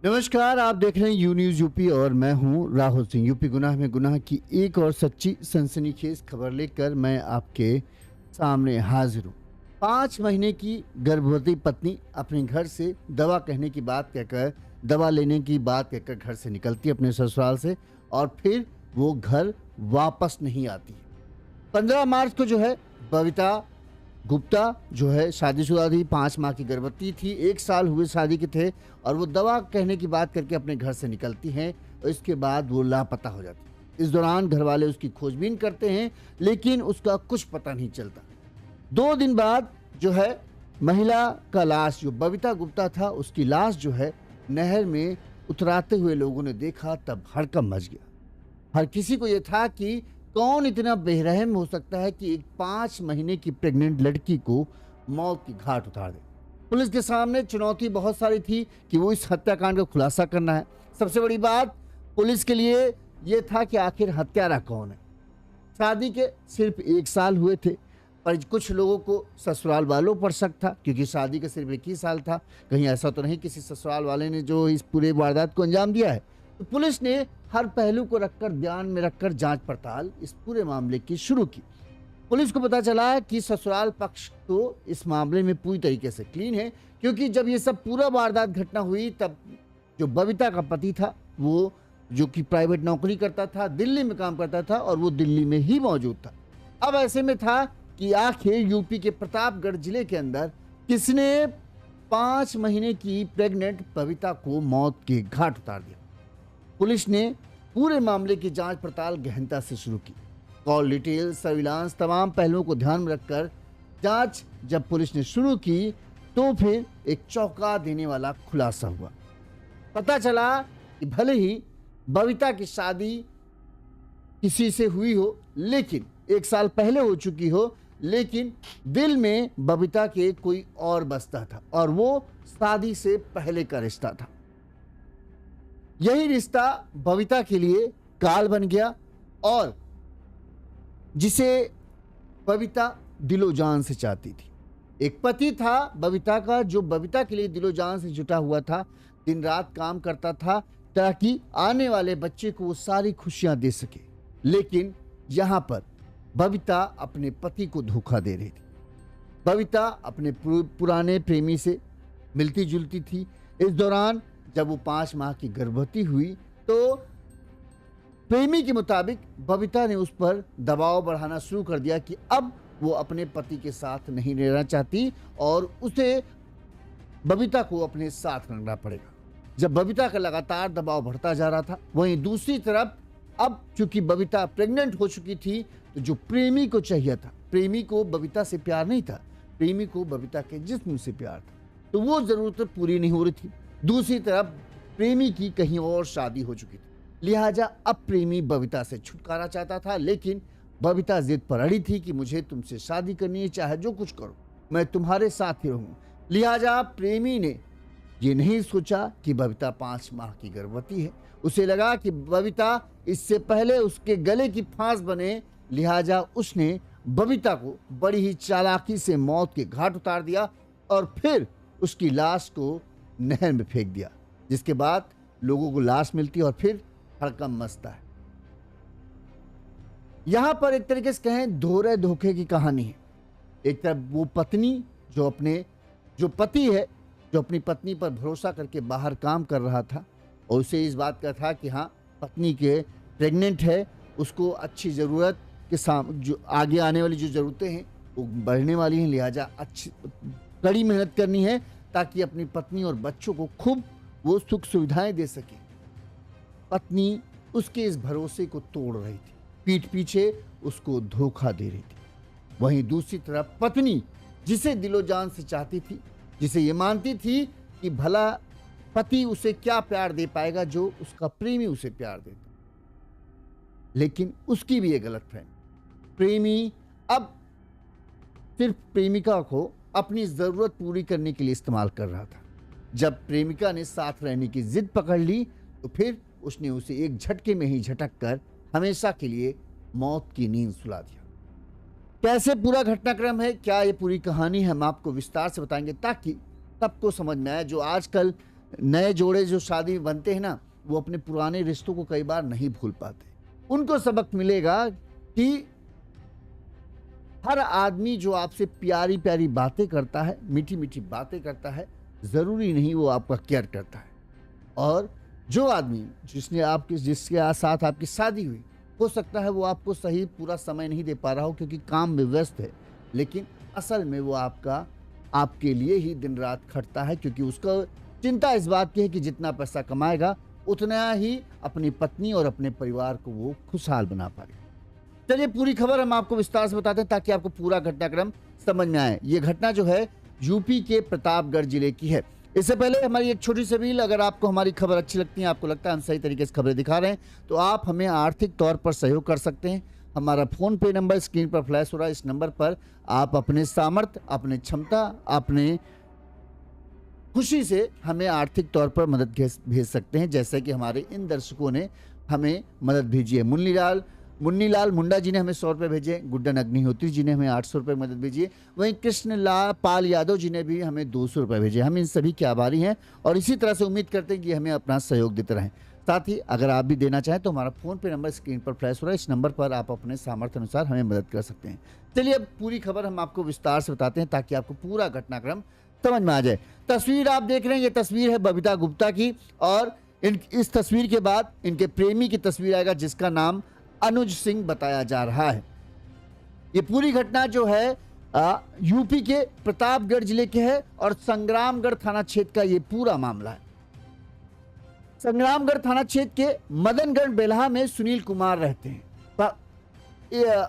नमस्कार, आप देख रहे हैं यू न्यूज़ यूपी और मैं हूं राहुल सिंह। यूपी गुनाह में गुनाह की एक और सच्ची सनसनीखेज खबर लेकर मैं आपके सामने हाजिर हूं। 5 महीने की गर्भवती पत्नी अपने घर से दवा कहने की बात कहकर दवा लेने की बात कहकर घर से निकलती है अपने ससुराल से और फिर वो घर वापस नहीं आती। 15 मार्च को जो है बबीता गुप्ता जो है शादीशुदा थी, 5 माह की गर्भवती थी, 1 साल हुए शादी के थे और वो दवा कहने की बात करके अपने घर से निकलती हैं और इसके बाद वो लापता हो जाती है। इस दौरान घर वाले उसकी खोजबीन करते हैं लेकिन उसका कुछ पता नहीं चलता। 2 दिन बाद जो है महिला का लाश, जो बबीता गुप्ता था, उसकी लाश जो है नहर में उतराते हुए लोगों ने देखा, तब हड़कंप मच गया। हर किसी को यह था कि कौन इतना बेरहम हो सकता है कि एक 5 महीने की प्रेग्नेंट लड़की को मौत की घाट उतार दे। पुलिस के सामने चुनौती बहुत सारी थी कि वो इस हत्याकांड का खुलासा करना है। सबसे बड़ी बात पुलिस के लिए यह था कि आखिर हत्यारा कौन है। शादी के सिर्फ 1 साल हुए थे, पर कुछ लोगों को ससुराल वालों पर शक था क्योंकि शादी का सिर्फ 1 ही साल था। कहीं ऐसा तो नहीं किसी ससुराल वाले ने जो इस पूरे वारदात को अंजाम दिया है। तो पुलिस ने हर पहलू को रखकर, ध्यान में रखकर जांच पड़ताल इस पूरे मामले की शुरू की। पुलिस को पता चला कि ससुराल पक्ष तो इस मामले में पूरी तरीके से क्लीन है, क्योंकि जब ये सब पूरा वारदात घटना हुई तब जो बबीता का पति था, वो जो कि प्राइवेट नौकरी करता था, दिल्ली में काम करता था और वो दिल्ली में ही मौजूद था। अब ऐसे में था कि आखिर यूपी के प्रतापगढ़ जिले के अंदर किसने 5 महीने की प्रेग्नेंट बबीता को मौत के घाट उतार दिया। पुलिस ने पूरे मामले की जांच पड़ताल गहनता से शुरू की। कॉल डिटेल, सर्विलांस, तमाम पहलुओं को ध्यान में रखकर जांच जब पुलिस ने शुरू की तो फिर एक चौंका देने वाला खुलासा हुआ। पता चला कि भले ही बबीता की शादी किसी से हुई हो, लेकिन 1 साल पहले हो चुकी हो, लेकिन दिल में बबीता के कोई और बसता था और वो शादी से पहले का रिश्ता था। यही रिश्ता बबीता के लिए काल बन गया और जिसे बबीता दिलो जान से चाहती थी। एक पति था बबीता का जो बबीता के लिए दिलो जान से जुटा हुआ था, दिन रात काम करता था ताकि आने वाले बच्चे को वो सारी खुशियां दे सके। लेकिन यहाँ पर बबीता अपने पति को धोखा दे रही थी। बबीता अपने पुराने प्रेमी से मिलती जुलती थी। इस दौरान जब वो 5 माह की गर्भवती हुई तो प्रेमी के मुताबिक बबीता ने उस पर दबाव बढ़ाना शुरू कर दिया कि अब वो अपने पति के साथ नहीं रहना चाहती और उसे बबीता को अपने साथ रखना पड़ेगा। जब बबीता का लगातार दबाव बढ़ता जा रहा था, वहीं दूसरी तरफ अब चूंकि बबीता प्रेग्नेंट हो चुकी थी तो जो प्रेमी को चाहिए था, प्रेमी को बबीता से प्यार नहीं था, प्रेमी को बबीता के जिस्म से प्यार था, तो वो जरूरत पूरी नहीं हो रही थी। दूसरी तरफ प्रेमी की कहीं और शादी हो चुकी थी, लिहाजा अब प्रेमी बबीता से छुटकारा चाहता था। लेकिन बबीता जिद पर अड़ी थी कि मुझे तुमसे शादी करनी है, चाहे जो कुछ करो, मैं तुम्हारे साथ ही रहूंगा। लिहाजा प्रेमी ने ये नहीं सोचा कि बबीता 5 माह की गर्भवती है। उसे लगा कि बबीता इससे पहले उसके गले की फांस बने, लिहाजा उसने बबीता को बड़ी ही चालाकी से मौत के घाट उतार दिया और फिर उसकी लाश को नहर में फेंक दिया, जिसके बाद लोगों को लाश मिलती है और फिर हड़कंप मचता है। यहां पर एक तरीके से कहें धोरे धोखे की कहानी है। एक तरफ वो पत्नी जो पति है, जो अपनी पत्नी पर भरोसा करके बाहर काम कर रहा था और उसे इस बात का था कि हाँ पत्नी के प्रेग्नेंट है, उसको अच्छी ज़रूरत के जो आगे आने वाली जो ज़रूरतें हैं वो बढ़ने वाली हैं, लिहाजा अच्छी कड़ी मेहनत करनी है ताकि अपनी पत्नी और बच्चों को खूब वो सुख सुविधाएं दे सके। पत्नी उसके इस भरोसे को तोड़ रही थी, पीठ पीछे उसको धोखा दे रही थी। वहीं दूसरी तरफ पत्नी जिसे दिलो जान से चाहती थी, जिसे ये मानती थी कि भला पति उसे क्या प्यार दे पाएगा जो उसका प्रेमी उसे प्यार देता, लेकिन उसकी भी ये गलतफहमी। प्रेमी अब सिर्फ प्रेमिका को अपनी जरूरत पूरी करने के लिए इस्तेमाल कर रहा था। जब प्रेमिका ने साथ रहने की जिद पकड़ ली तो फिर उसने उसे एक झटके में ही झटक कर हमेशा के लिए मौत की नींद सुला दिया। कैसे पूरा घटनाक्रम है, क्या ये पूरी कहानी है, हम आपको विस्तार से बताएंगे ताकि सबको समझ में आए। जो आजकल नए जोड़े जो शादी में बनते हैं ना, वो अपने पुराने रिश्तों को कई बार नहीं भूल पाते। उनको सबक मिलेगा कि हर आदमी जो आपसे प्यारी प्यारी बातें करता है, मीठी मीठी बातें करता है, ज़रूरी नहीं वो आपका केयर करता है। और जो आदमी जिसके साथ आपकी शादी हुई, हो सकता है वो आपको सही पूरा समय नहीं दे पा रहा हो क्योंकि काम में व्यस्त है, लेकिन असल में वो आपके लिए ही दिन रात खटता है, क्योंकि उसका चिंता इस बात की है कि जितना पैसा कमाएगा उतना ही अपनी पत्नी और अपने परिवार को वो खुशहाल बना पाएगा। चलिए पूरी खबर हम आपको विस्तार से बताते हैं ताकि आपको पूरा घटनाक्रम समझ में आए। ये घटना जो है यूपी के प्रतापगढ़ जिले की है। इससे पहले हमारी एक छोटी सी अपील, अगर आपको हमारी खबर अच्छी लगती है, आपको लगता है हम सही तरीके से खबरें दिखा रहे हैं, तो आप हमें आर्थिक तौर पर सहयोग कर सकते हैं। हमारा फ़ोन पे नंबर स्क्रीन पर फ्लैश हो रहा है। इस नंबर पर आप अपने सामर्थ्य, अपने क्षमता, अपने खुशी से हमें आर्थिक तौर पर मदद भेज सकते हैं, जैसे कि हमारे इन दर्शकों ने हमें मदद भेजी है। मुन्नीलाल मुंडा जी ने हमें 100 रुपये भेजे, गुड्डन अग्निहोत्री जी ने हमें 800 रुपये मदद भेजी है, वहीं कृष्णलाल पाल यादव जी ने भी हमें 200 रुपये भेजे। हम इन सभी के आभारी हैं और इसी तरह से उम्मीद करते हैं कि हमें अपना सहयोग देते रहें। साथ ही अगर आप भी देना चाहें तो हमारा फ़ोन पे नंबर स्क्रीन पर फ्लैश हो रहा है। इस नंबर पर आप अपने सामर्थ्य अनुसार हमें मदद कर सकते हैं। चलिए अब पूरी खबर हम आपको विस्तार से बताते हैं ताकि आपको पूरा घटनाक्रम समझ में आ जाए। तस्वीर आप देख रहे हैं, ये तस्वीर है बबीता गुप्ता की, और इस तस्वीर के बाद इनके प्रेमी की तस्वीर आएगा जिसका नाम अनुज सिंह बताया जा रहा है। ये पूरी घटना जो है यूपी के प्रतापगढ़ जिले के है और संग्रामगढ़ थाना क्षेत्र का ये पूरा मामला है। संग्रामगढ़ थाना क्षेत्र के मदनगढ़ बेल्हा में सुनील कुमार रहते हैं।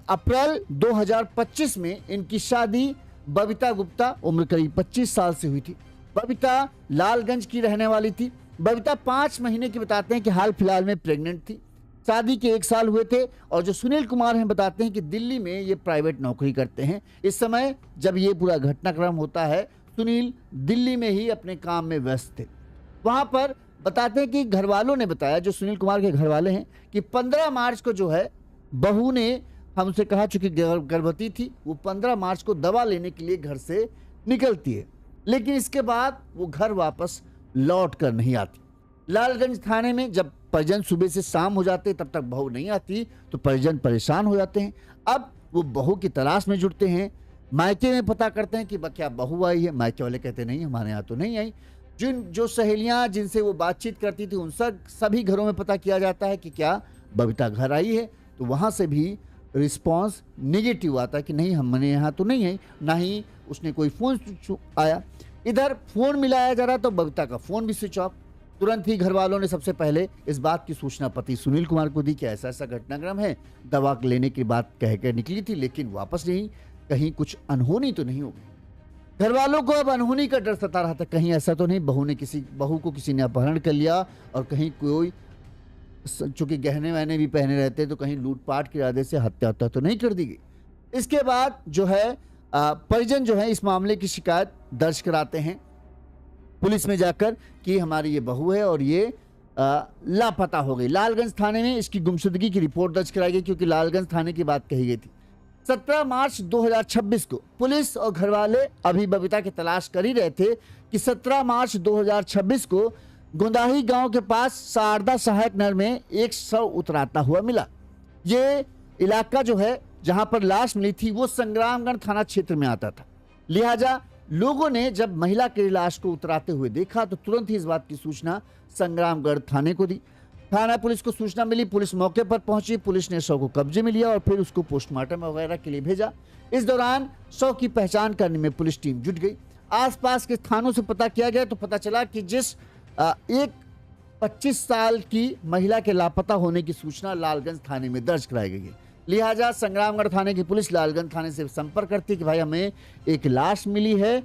अप्रैल 2025 में इनकी शादी बबीता गुप्ता उम्र करीब 25 साल से हुई थी। बबीता लालगंज की रहने वाली थी। बबीता 5 महीने की बताते हैं कि हाल फिलहाल में प्रेग्नेंट थी। शादी के 1 साल हुए थे और जो सुनील कुमार हैं बताते हैं कि दिल्ली में ये प्राइवेट नौकरी करते हैं। इस समय जब ये पूरा घटनाक्रम होता है, सुनील दिल्ली में ही अपने काम में व्यस्त थे। वहाँ पर बताते हैं कि घर वालों ने बताया, जो सुनील कुमार के घर वाले हैं, कि 15 मार्च को जो है बहू ने हमसे कहा, चूंकि गर्भवती थी, वो 15 मार्च को दवा लेने के लिए घर से निकलती है, लेकिन इसके बाद वो घर वापस लौट कर नहीं आती। लालगंज थाने में जब परिजन सुबह से शाम हो जाते तब तक बहू नहीं आती तो परिजन परेशान हो जाते हैं। अब वो बहू की तलाश में जुटते हैं। मायके में पता करते हैं कि क्या बहू आई है। मायके वाले कहते नहीं, हमारे यहाँ तो नहीं आई। जो सहेलियाँ जिनसे वो बातचीत करती थी उन सभी घरों में पता किया जाता है कि क्या बबीता घर आई है, तो वहाँ से भी रिस्पॉन्स नेगेटिव आता है कि नहीं, हमने यहाँ तो नहीं आई, ना ही उसने कोई फ़ोन आया। इधर फ़ोन मिलाया जा रहा तो बबीता का फ़ोन भी स्विच ऑफ। तुरंत ही घर वालों ने सबसे पहले इस बात की सूचना पति सुनील कुमार को दी कि ऐसा ऐसा घटनाक्रम है। दवा लेने की बात कहकर निकली थी लेकिन वापस नहीं, कहीं कुछ अनहोनी तो नहीं हो गई। घर वालों को अब अनहोनी का डर सता रहा था, कहीं ऐसा तो नहीं बहू को किसी ने अपहरण कर लिया और कहीं कोई, चूंकि गहने वहने भी पहने रहते तो कहीं लूटपाट के इरादे से हत्या तो नहीं कर दी गई। इसके बाद जो है परिजन जो है इस मामले की शिकायत दर्ज कराते हैं पुलिस में जाकर कि हमारी ये बहू है और ये लापता हो गई। लालगंज थाने में इसकी गुमशुदगी की रिपोर्ट दर्ज कराई गई क्योंकि लालगंज थाने की बात कही गई थी। 17 मार्च 2026 को पुलिस और घरवाले अभी बबीता की तलाश कर ही रहे थे कि 17 मार्च 2026 को गोंदाही गांव के पास शारदा सहायक नहर में एक शव उतराता हुआ मिला। ये इलाका जो है जहां पर लाश मिली थी वो संग्रामगढ़ थाना क्षेत्र में आता था। लिहाजा लोगों ने जब महिला की लाश को उतराते हुए देखा तो तुरंत ही इस बात की सूचना संग्रामगढ़ थाने को दी। थाना पुलिस को सूचना मिली, पुलिस मौके पर पहुंची, पुलिस ने शव को कब्जे में लिया और फिर उसको पोस्टमार्टम वगैरह के लिए भेजा। इस दौरान शव की पहचान करने में पुलिस टीम जुट गई। आसपास के थानों से पता किया गया तो पता चला कि जिस एक 25 साल की महिला के लापता होने की सूचना लालगंज थाने में दर्ज कराई गई है। लिहाजा संग्रामगढ़ थाने की पुलिस लालगंज थाने से संपर्क करती कि भाई हमें एक लाश मिली है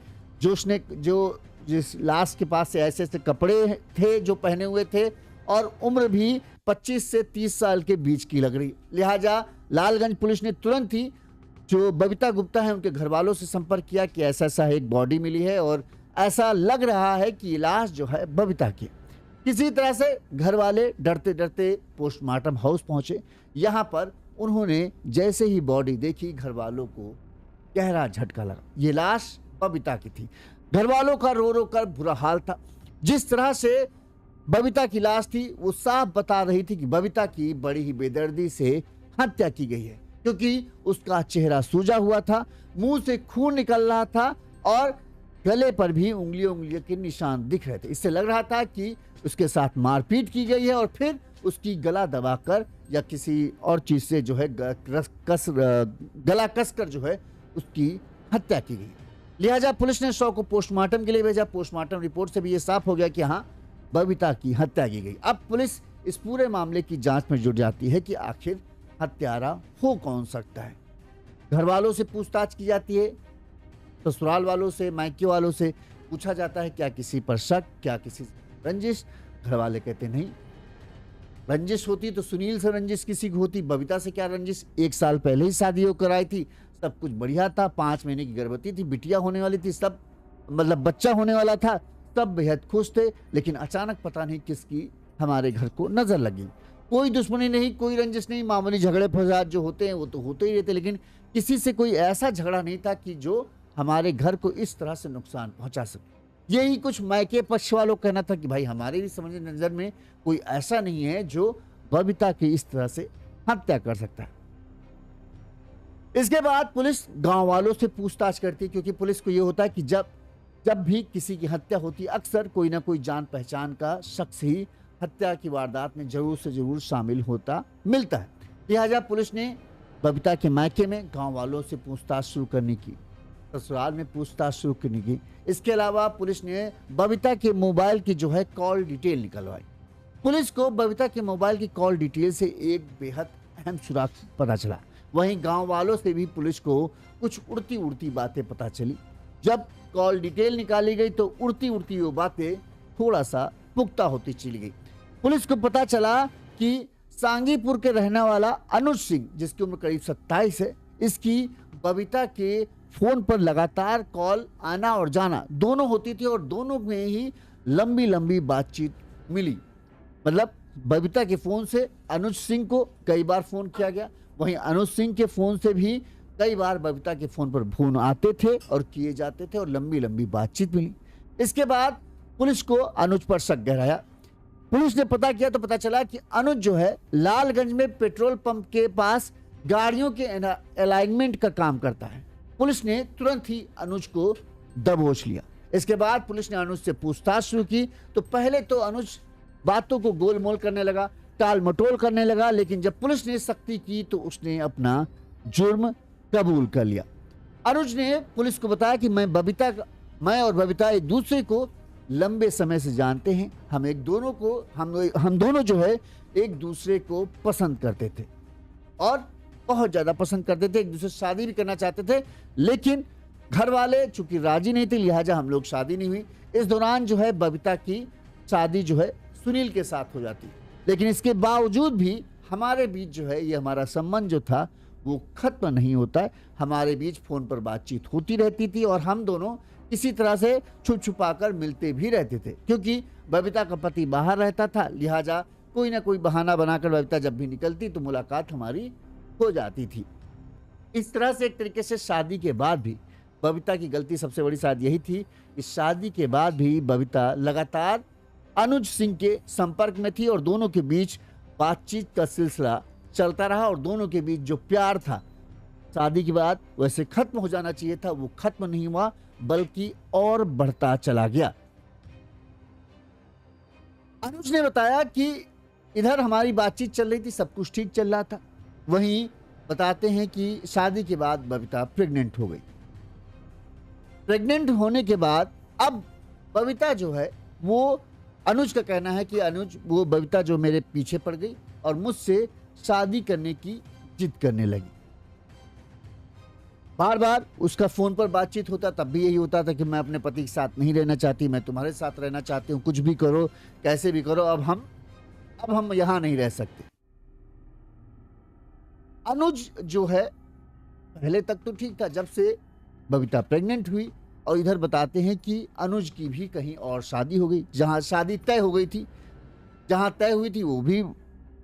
जिस लाश के पास से ऐसे ऐसे कपड़े थे जो पहने हुए थे और उम्र भी 25 से 30 साल के बीच की लग रही। लिहाजा लालगंज पुलिस ने तुरंत ही जो बबीता गुप्ता है उनके घर वालों से संपर्क किया कि ऐसा ऐसा एक बॉडी मिली है और ऐसा लग रहा है कि ये लाश जो है बबीता की। किसी तरह से घर वाले डरते डरते पोस्टमार्टम हाउस पहुंचे। यहाँ पर उन्होंने जैसे ही बॉडी देखी घर वालों को गहरा झटका लगा। ये लाश बबीता की थी। घर वालों का रो रो कर बुरा हाल था। जिस तरह से बबीता की लाश थी वो साफ बता रही थी कि बबीता की बड़ी ही बेदर्दी से हत्या की गई है, क्योंकि उसका चेहरा सूजा हुआ था, मुंह से खून निकल रहा था और गले पर भी उंगलियों के निशान दिख रहे थे। इससे लग रहा था कि उसके साथ मारपीट की गई है और फिर उसकी गला दबाकर या किसी और चीज से जो है गला कसकर जो है उसकी हत्या की गई। लिहाजा पुलिस ने शव को पोस्टमार्टम के लिए भेजा। पोस्टमार्टम रिपोर्ट से भी ये साफ हो गया कि हाँ, बबीता की हत्या की गई। अब पुलिस इस पूरे मामले की जांच में जुट जाती है कि आखिर हत्यारा हो कौन सकता है। घर वालों से पूछताछ की जाती है, ससुराल वालों से, मायके वालों से पूछा जाता है क्या किसी पर शक, क्या किसी रंजिश। घर वाले कहते नहीं, रंजिश होती तो सुनील से रंजिश किसी की होती, बबीता से क्या रंजिश, 1 साल पहले ही शादी होकर आई थी, सब कुछ बढ़िया था, 5 महीने की गर्भवती थी, बिटिया होने वाली थी, सब मतलब बच्चा होने वाला था, सब बेहद खुश थे। लेकिन अचानक पता नहीं किसकी हमारे घर को नजर लगी। कोई दुश्मनी नहीं, कोई रंजिश नहीं, मामूली झगड़े फसाद जो होते हैं वो तो होते ही रहते, लेकिन किसी से कोई ऐसा झगड़ा नहीं था कि जो हमारे घर को इस तरह से नुकसान पहुंचा सके। यही कुछ मायके पक्ष वालों का कहना था कि भाई हमारे भी समझ नजर में कोई ऐसा नहीं है जो बबीता की इस तरह से हत्या कर सकता है। इसके बाद पुलिस गांव वालों से पूछताछ करती है, क्योंकि पुलिस को यह होता है कि जब भी किसी की हत्या होती है अक्सर कोई ना कोई जान पहचान का शख्स ही हत्या की वारदात में जरूर से जरूर शामिल होता मिलता है। लिहाजा पुलिस ने बबीता के मायके में गांव वालों से पूछताछ शुरू करने की, ससुराल में पूछताछ शुरू करने की। इसके अलावा पुलिस ने बबीता के मोबाइल की जो है कॉल डिटेल निकलवाई। पुलिस को बबीता के मोबाइल की कॉल डिटेल से एक बेहद अहम सुराग पता चला। वहीं गांव वालों से भी पुलिस को कुछ उड़ती उड़ती बातें पता चली। जब कॉल डिटेल निकाली गई तो उड़ती उड़ती वो बातें थोड़ा सा पुख्ता होती चली गई। पुलिस को पता चला कि सांगीपुर के रहने वाला अनुज सिंह, जिसकी उम्र करीब 27 है, इसकी बबीता के फोन पर लगातार कॉल आना और जाना दोनों होती थी और दोनों में ही लंबी लंबी बातचीत मिली। मतलब बबीता के फोन से अनुज सिंह को कई बार फोन किया गया, वहीं अनुज सिंह के फोन से भी कई बार बबीता के फोन पर फोन आते थे और किए जाते थे और लंबी लंबी बातचीत मिली। इसके बाद पुलिस को अनुज पर शक गहराया। पुलिस ने पता किया तो पता चला कि अनुज जो है लालगंज में पेट्रोल पंप के पास गाड़ियों के अलाइनमेंट का काम करता है। पुलिस ने तुरंत ही अनुज को दबोच लिया। इसके बाद पुलिस ने अनुज से पूछताछ शुरू की तो पहले तो अनुज बातों को गोलमोल करने लगा, टाल मटोल करने लगा, लेकिन जब पुलिस ने सख्ती की तो उसने अपना जुर्म कबूल कर लिया। अनुज ने पुलिस को बताया कि मैं और बबीता एक दूसरे को लंबे समय से जानते हैं, हम दोनों जो है एक दूसरे को पसंद करते थे और बहुत ज्यादा पसंद करते थे, एक दूसरे से शादी भी करना चाहते थे, लेकिन घर वाले चूंकि राजी नहीं थे, लिहाजा हम लोग शादी नहीं हुई। इस दौरान जो है बबीता की शादी जो है सुनील के साथ हो जाती, लेकिन इसके बावजूद भी हमारे बीच जो है ये हमारा संबंध जो था वो खत्म नहीं होता है। हमारे बीच फोन पर बातचीत होती रहती थी और हम दोनों किसी तरह से छुप छुपा कर मिलते भी रहते थे, क्योंकि बबीता का पति बाहर रहता था, लिहाजा कोई ना कोई बहाना बनाकर बबीता जब भी निकलती तो मुलाकात हमारी हो जाती थी। इस तरह से एक तरीके से शादी के बाद भी बबीता की गलती सबसे बड़ी शायद यही थी, इस शादी के बाद भी बबीता लगातार अनुज सिंह के संपर्क में थी और दोनों के बीच बातचीत का सिलसिला चलता रहा और दोनों के बीच जो प्यार था शादी के बाद वैसे खत्म हो जाना चाहिए था, वो खत्म नहीं हुआ बल्कि और बढ़ता चला गया। अनुज ने बताया कि इधर हमारी बातचीत चल रही थी, सब कुछ ठीक चल रहा था, वहीं बताते हैं कि शादी के बाद बबीता प्रेग्नेंट हो गई। प्रेग्नेंट होने के बाद अब बबीता जो है वो, अनुज का कहना है कि वो बबीता जो मेरे पीछे पड़ गई और मुझसे शादी करने की जिद करने लगी। बार बार उसका फोन पर बातचीत होता, तब भी यही होता था कि मैं अपने पति के साथ नहीं रहना चाहती, मैं तुम्हारे साथ रहना चाहती हूँ, कुछ भी करो, कैसे भी करो, अब हम यहां नहीं रह सकते। अनुज जो है पहले तक तो ठीक था, जब से बबीता प्रेग्नेंट हुई और इधर बताते हैं कि अनुज की भी कहीं और शादी हो गई, जहां शादी तय हो गई थी, जहां तय हुई थी वो भी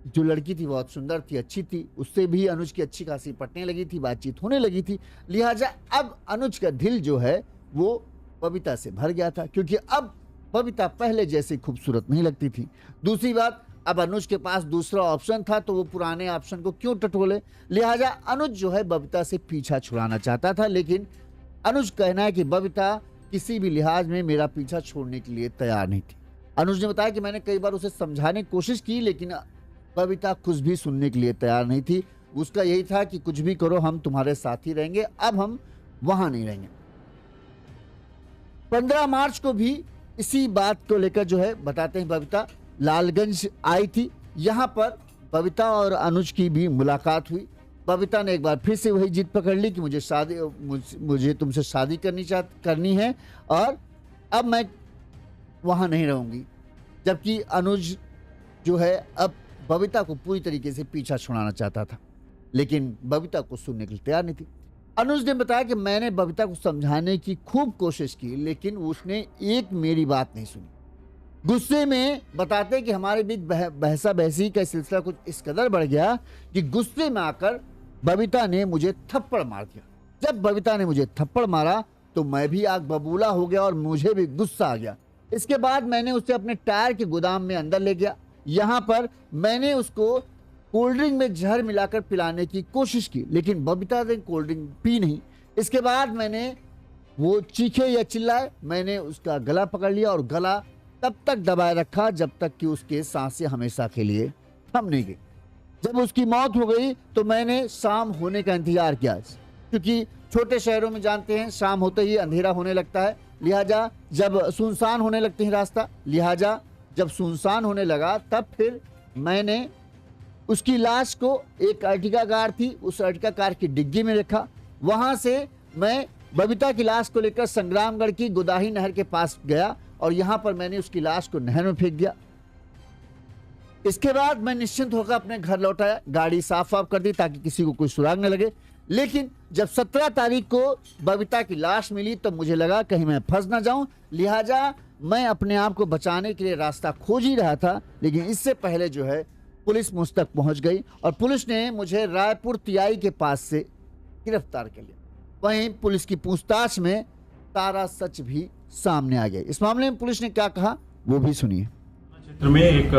जो लड़की थी बहुत सुंदर थी, अच्छी थी, उससे भी अनुज की अच्छी खासी पटने लगी थी, बातचीत होने लगी थी। लिहाजा अब अनुज का दिल जो है वो बबीता से भर गया था, क्योंकि अब बबीता पहले जैसी खूबसूरत नहीं लगती थी। दूसरी बात, अब अनुज के पास दूसरा ऑप्शन था तो वो पुराने ऑप्शन को क्यों टटोले। लिहाजा अनुज जो है बबीता से पीछा छुड़ाना चाहता था, लेकिन अनुज कहना है कि बबीता किसी भी लिहाज में मेरा पीछा छोड़ने के लिए तैयार नहीं थी। अनुज ने बताया कि मैंने कई बार उसे समझाने की कोशिश की, लेकिन बबीता कुछ भी सुनने के लिए तैयार नहीं थी। उसका यही था कि कुछ भी करो, हम तुम्हारे साथ ही रहेंगे, अब हम वहां नहीं रहेंगे। 15 मार्च को भी इसी बात को लेकर जो है बताते हैं बबीता लालगंज आई थी। यहां पर बबीता और अनुज की भी मुलाकात हुई। बबीता ने एक बार फिर से वही जिद पकड़ ली कि मुझे तुमसे शादी करनी है और अब मैं वहां नहीं रहूंगी। जबकि अनुज जो है अब बबीता को पूरी तरीके से पीछा छुड़ाना चाहता था, लेकिन बबीता को सुनने के लिए तैयार नहीं थी। अनुज ने बताया कि मैंने बबीता को समझाने की खूब कोशिश की, लेकिन उसने एक मेरी बात नहीं सुनी। गुस्से में बताते कि हमारे बीच बहसा बहसी का सिलसिला कुछ इस कदर बढ़ गया कि गुस्से में आकर बबीता ने मुझे थप्पड़ मार दिया। जब बबीता ने मुझे थप्पड़ मारा तो मैं भी आग बबूला हो गया और मुझे भी गुस्सा आ गया। इसके बाद मैंने उसे अपने टायर के गोदाम में अंदर ले गया। यहाँ पर मैंने उसको कोल्ड ड्रिंक में जहर मिलाकर पिलाने की कोशिश की, लेकिन बबीता ने कोल्ड ड्रिंक पी नहीं। इसके बाद मैंने वो चीखे या चिल्लाए, मैंने उसका गला पकड़ लिया और गला तब तक दबाए रखा जब तक कि उसके सांसें हमेशा के लिए थम नहीं गई। जब उसकी मौत हो गई तो मैंने शाम होने का इंतजार किया, क्योंकि छोटे शहरों में जानते हैं शाम होते ही अंधेरा होने लगता है। लिहाजा जब सुनसान होने लगते हैं रास्ता, लिहाजा जब सुनसान होने लगा तब फिर मैंने उसकी लाश को एक अर्टिगा कार थी, उस अर्टिगा कार की डिग्गी में रखा। वहां से मैं बबीता की लाश को लेकर संग्रामगढ़ की गोदाही नहर के पास गया और यहां पर मैंने उसकी लाश को नहर में फेंक दिया। इसके बाद मैं निश्चिंत होकर अपने घर लौटाया, गाड़ी साफ वाफ कर दी ताकि किसी को कोई सुराग न लगे। लेकिन जब 17 तारीख को बबीता की लाश मिली तो मुझे लगा कहीं मैं फंस ना जाऊं। लिहाजा मैं अपने आप को बचाने के लिए रास्ता खोज ही रहा था, लेकिन इससे पहले जो है पुलिस मुझ तक पहुंच गई और पुलिस ने मुझे रायपुर तियाई के पास से गिरफ्तार कर लिया। वहीं पुलिस की पूछताछ में सारा सच भी सामने आ गया। इस मामले में पुलिस ने क्या कहा वो भी सुनिए। क्षेत्र में एक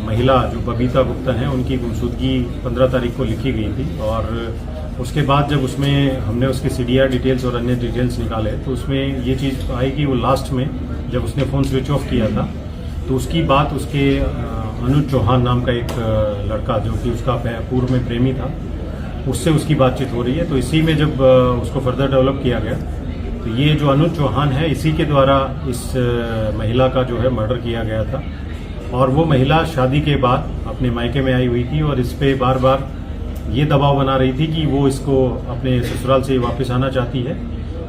महिला जो बबीता गुप्ता है, उनकी गुमशुदगी 15 तारीख को लिखी गई थी और उसके बाद जब उसमें हमने उसके सीडीआर डिटेल्स और अन्य डिटेल्स निकाले तो उसमें ये चीज़ आई कि वो लास्ट में जब उसने फ़ोन स्विच ऑफ किया था तो उसकी बात उसके अनुज चौहान नाम का एक लड़का जो कि उसका पूर्व में प्रेमी था, उससे उसकी बातचीत हो रही है। तो इसी में जब उसको फर्दर डेवलप किया गया तो ये जो अनुज चौहान है इसी के द्वारा इस महिला का जो है मर्डर किया गया था और वो महिला शादी के बाद अपने मायके में आई हुई थी और इस पे बार बार ये दबाव बना रही थी कि वो इसको अपने ससुराल से वापस आना चाहती है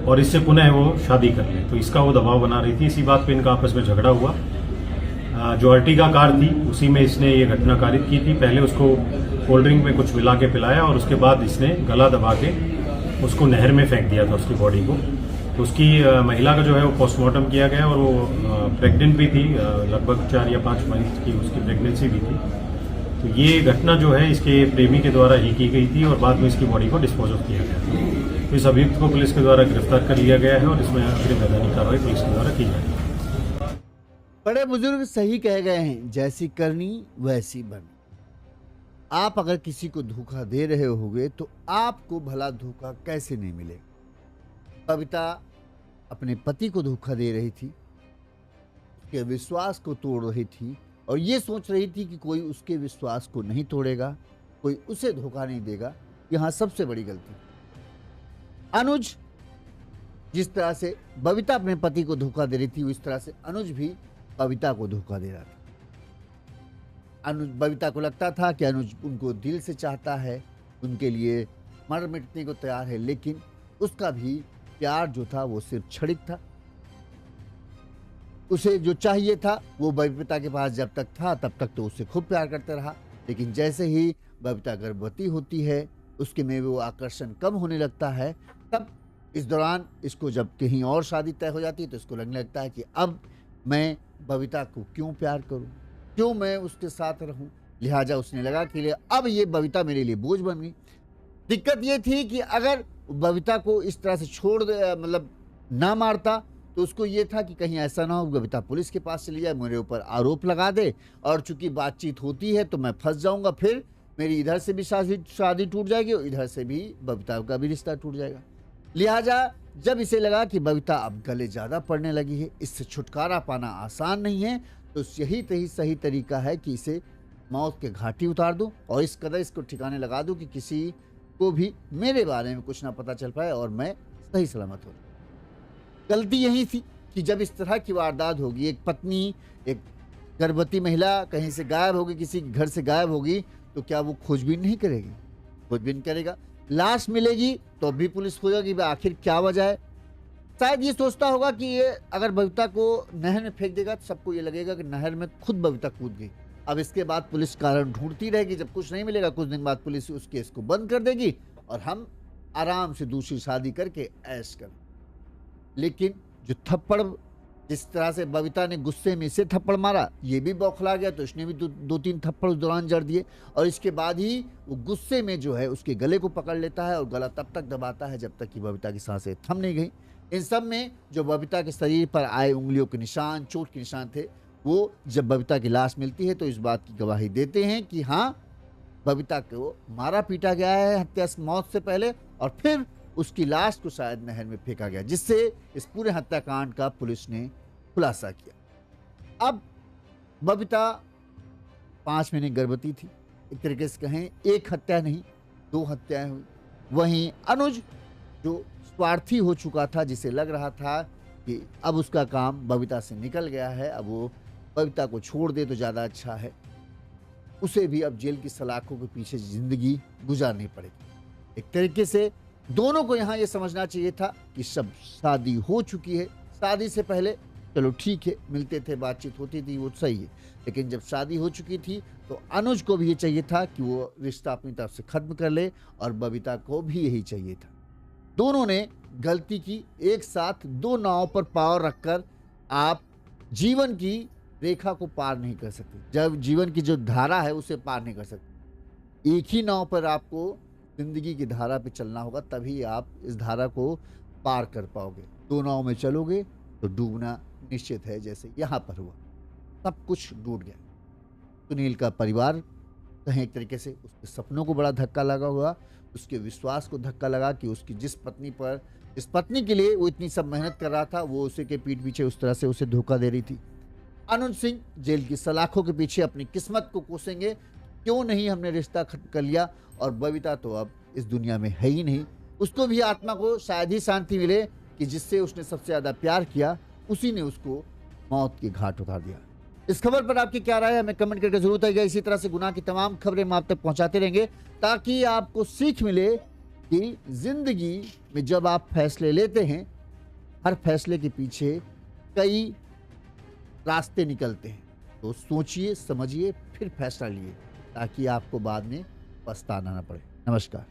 और इससे पुनः वो शादी कर ले। तो इसका वो दबाव बना रही थी। इसी बात पे इनका आपस में झगड़ा हुआ। जो अर्टिगा कार थी उसी में इसने ये घटना कारित की थी। पहले उसको कोल्ड ड्रिंक में कुछ मिला के पिलाया और उसके बाद इसने गला दबा के उसको नहर में फेंक दिया था उसकी बॉडी को। तो उसकी महिला का जो है वो पोस्टमार्टम किया गया और वो प्रेग्नेंट भी थी, लगभग 4 या 5 मंथ की उसकी प्रेगनेंसी भी थी। तो ये घटना जो है इसके प्रेमी के द्वारा ही की गई थी और बाद में इसकी बॉडी को डिस्पोज ऑफ किया गया। तो इस अभियुक्त को पुलिस के द्वारा गिरफ्तार कर लिया गया है और इसमें अग्रिम वैधानिक कार्रवाई पुलिस के द्वारा की जाएगी। बड़े बुजुर्ग सही कह गए हैं, जैसी करनी वैसी बनी। आप अगर किसी को धोखा दे रहे होगे तो आपको भला धोखा कैसे नहीं मिलेगा। बबीता अपने पति को धोखा दे रही थी, उसके विश्वास को तोड़ रही थी और ये सोच रही थी कि कोई उसके विश्वास को नहीं तोड़ेगा, कोई उसे धोखा नहीं देगा। यहाँ सबसे बड़ी गलती अनुज, जिस तरह से बबीता अपने पति को धोखा दे रही थी उस तरह से अनुज भी बबीता को धोखा दे रहा था। बबीता को लगता था कि अनुज उनको दिल से चाहता है, उनके लिए मर मिटने को तैयार है, लेकिन उसका भी प्यार जो था वो सिर्फ क्षणिक था। उसे जो चाहिए था वो बबीता के पास जब तक था तब तक तो उससे खूब प्यार करता रहा, लेकिन जैसे ही बबीता गर्भवती होती है उसके में वो आकर्षण कम होने लगता है। तब इस दौरान इसको जब कहीं और शादी तय हो जाती है तो इसको लगने लगता है कि अब मैं बबीता को क्यों प्यार करूं, क्यों मैं उसके साथ रहूं। लिहाजा उसने लगा कि अब ये बबीता मेरे लिए बोझ बन गई। दिक्कत ये थी कि अगर बबीता को इस तरह से छोड़ दे, मतलब ना मारता तो उसको ये था कि कहीं ऐसा ना हो बबीता पुलिस के पास चली जाए, मेरे ऊपर आरोप लगा दे, और चूंकि बातचीत होती है तो मैं फंस जाऊंगा, फिर मेरी इधर से भी शादी टूट जाएगी और इधर से भी बबीता का भी रिश्ता टूट जाएगा। लिहाजा जब इसे लगा कि बबीता अब गले ज़्यादा पड़ने लगी है, इससे छुटकारा पाना आसान नहीं है, तो यही सही तरीका है कि इसे मौत के घाटी उतार दूं और इस कदर इसको ठिकाने लगा दूं कि किसी को भी मेरे बारे में कुछ ना पता चल पाए और मैं सही सलामत हो। गलती यही थी कि जब इस तरह की वारदात होगी, एक पत्नी, एक गर्भवती महिला कहीं से गायब होगी, किसी घर से गायब होगी, तो क्या वो खोजबीन नहीं करेगी? खोजबीन करेगा। लाश मिलेगी तो भी पुलिस खोजेगी कि आखिर क्या वजह है। शायद ये सोचता होगा कि ये अगर बबीता को नहर में फेंक देगा तो सबको ये लगेगा कि नहर में खुद बबीता कूद गई। अब इसके बाद पुलिस कारण ढूंढती रहेगी, जब कुछ नहीं मिलेगा कुछ दिन बाद पुलिस उस केस को बंद कर देगी और हम आराम से दूसरी शादी करके ऐश कर। लेकिन जो थप्पड़, जिस तरह से बबीता ने गुस्से में इसे थप्पड़ मारा, ये भी बौखला गया तो उसने भी दो तीन थप्पड़ उस दौरान जड़ दिए और इसके बाद ही वो गुस्से में जो है उसके गले को पकड़ लेता है और गला तब तक दबाता है जब तक कि बबीता की सांसें थम नहीं गई। इन सब में जो बबीता के शरीर पर आए उंगलियों के निशान, चोट के निशान थे, वो जब बबीता की लाश मिलती है तो इस बात की गवाही देते हैं कि हाँ, बबीता को मारा पीटा गया है हत्या मौत से पहले और फिर उसकी लाश को शायद नहर में फेंका गया, जिससे इस पूरे हत्याकांड का पुलिस ने खुलासा किया। अब बबीता 5 महीने गर्भवती थी। एक तरीके से कहें एक हत्या नहीं 2 हत्याएं हुई। वहीं अनुज जो स्वार्थी हो चुका था, जिसे लग रहा था कि अब उसका काम बबीता से निकल गया है, अब वो बबीता को छोड़ दे तो ज़्यादा अच्छा है, उसे भी अब जेल की सलाखों के पीछे जिंदगी गुजारनी पड़ेगी। एक तरीके से दोनों को यहाँ ये समझना चाहिए था कि सब शादी हो चुकी है। शादी से पहले चलो ठीक है, मिलते थे, बातचीत होती थी, वो सही है, लेकिन जब शादी हो चुकी थी तो अनुज को भी ये चाहिए था कि वो रिश्ता अपनी तरफ से खत्म कर ले और बबीता को भी यही चाहिए था। दोनों ने गलती की। एक साथ 2 नाव पर पाँव रखकर आप जीवन की रेखा को पार नहीं कर सकते, जब जीवन की जो धारा है उसे पार नहीं कर सकते। एक ही नाव पर आपको जिंदगी की धारा पे चलना होगा, तभी आप इस धारा को पार कर पाओगे। 2 नाव में चलोगे तो डूबना निश्चित है, जैसे यहाँ पर हुआ, सब कुछ डूब गया। सुनील का परिवार कहीं एक तरीके से उसके सपनों को बड़ा धक्का लगा हुआ, उसके विश्वास को धक्का लगा कि उसकी जिस पत्नी के लिए वो इतनी सब मेहनत कर रहा था, वो उसे के पीठ पीछे उस तरह से उसे धोखा दे रही थी। अनुज सिंह जेल की सलाखों के पीछे अपनी किस्मत को कोसेंगे, क्यों नहीं हमने रिश्ता खत्म कर लिया, और बबीता तो अब इस दुनिया में है ही नहीं। उसको भी आत्मा को शायद ही शांति मिले कि जिससे उसने सबसे ज़्यादा प्यार किया उसी ने उसको मौत के घाट उतार दिया। इस खबर पर आपकी क्या राय है, हमें कमेंट करके जरूर बताइएगा। इसी तरह से गुनाह की तमाम खबरें हम आप तक पहुंचाते रहेंगे ताकि आपको सीख मिले कि जिंदगी में जब आप फैसले लेते हैं, हर फैसले के पीछे कई रास्ते निकलते हैं। तो सोचिए, समझिए, फिर फैसला लिए ताकि आपको बाद में पछताना न पड़े। नमस्कार।